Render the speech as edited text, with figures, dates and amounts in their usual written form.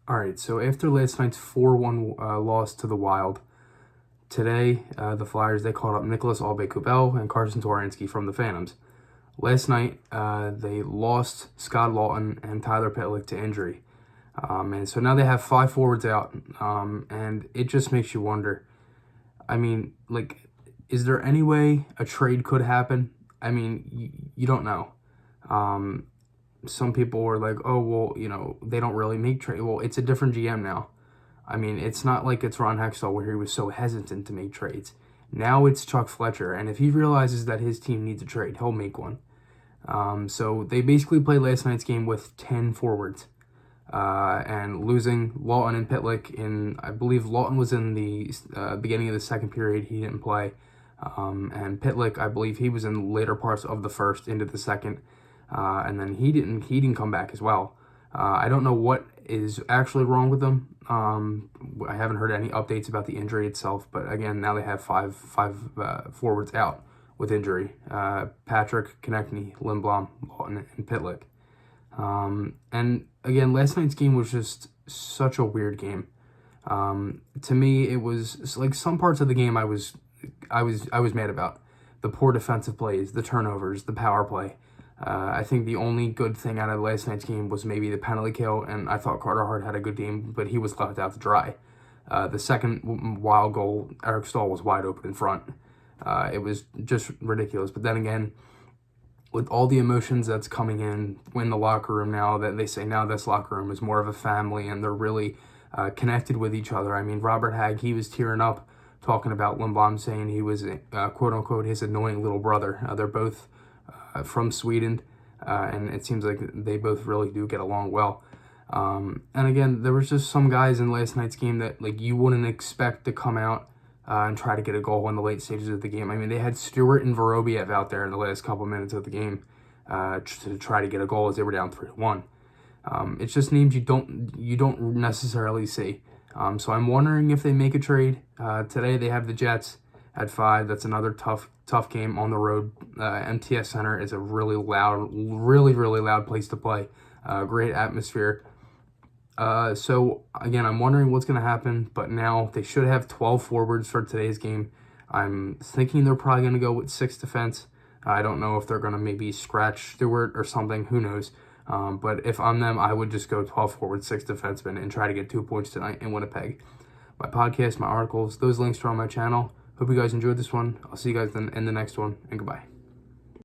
All right, so after last night's 4-1 loss to the Wild, today the Flyers, they called up Nicholas Aube-Kubel and Carson Twarynski from the Phantoms. Last night, they lost Scott Laughton and Tyler Pitlick to injury. And so now they have 5 forwards out, and it just makes you wonder. I mean, like, is there any way a trade could happen? I mean, you don't know. Some people were like, oh, well, they don't really make trade. Well, it's a different GM now. I mean, it's not like it's Ron Hextall where he was so hesitant to make trades. Now it's Chuck Fletcher, and if he realizes that his team needs a trade, he'll make one. So they basically played last night's game with 10 forwards, and losing Laughton and Pitlick I believe Laughton was in the beginning of the second period. He didn't play. And Pitlick, I believe he was in the later parts of the first into the second. And then he didn't come back as well. I don't know what is actually wrong with them. I haven't heard any updates about the injury itself, but again, now they have five forwards out with injury. Patrick, Konechny, Lindblom, Laughton, and Pitlick. And again, last night's game was just such a weird game. To me, it was like some parts of the game I was mad about. The poor defensive plays, the turnovers, the power play. I think the only good thing out of last night's game was maybe the penalty kill, and I thought Carter Hart had a good game, but he was left out to dry. The second Wild goal, Eric Staal was wide open in front. It was just ridiculous. But then again, with all the emotions that's coming in the locker room now, that they say now this locker room is more of a family, and they're really connected with each other. I mean, Robert Hagg, he was tearing up talking about Lindblom, saying he was, quote-unquote, his annoying little brother. They're both from Sweden, and it seems like they both really do get along well. And again, there was just some guys in last night's game that like you wouldn't expect to come out and try to get a goal in the late stages of the game. I mean, they had Stewart and Vorobiev out there in the last couple minutes of the game to try to get a goal as they were down 3-1. It's just names you don't necessarily see. So I'm wondering if they make a trade. Today they have the Jets at 5. That's another tough game on the road. MTS Center is a really loud place to play. Great atmosphere. So again, I'm wondering what's going to happen, but now they should have 12 forwards for today's game. I'm thinking they're probably going to go with 6 defense. I don't know if they're going to maybe scratch Stewart or something. Who knows? But if I'm them, I would just go 12 forward, 6 defensemen, and try to get 2 points tonight in Winnipeg. My podcast, my articles, those links are on my channel. Hope you guys enjoyed this one. I'll see you guys in the next one, and goodbye.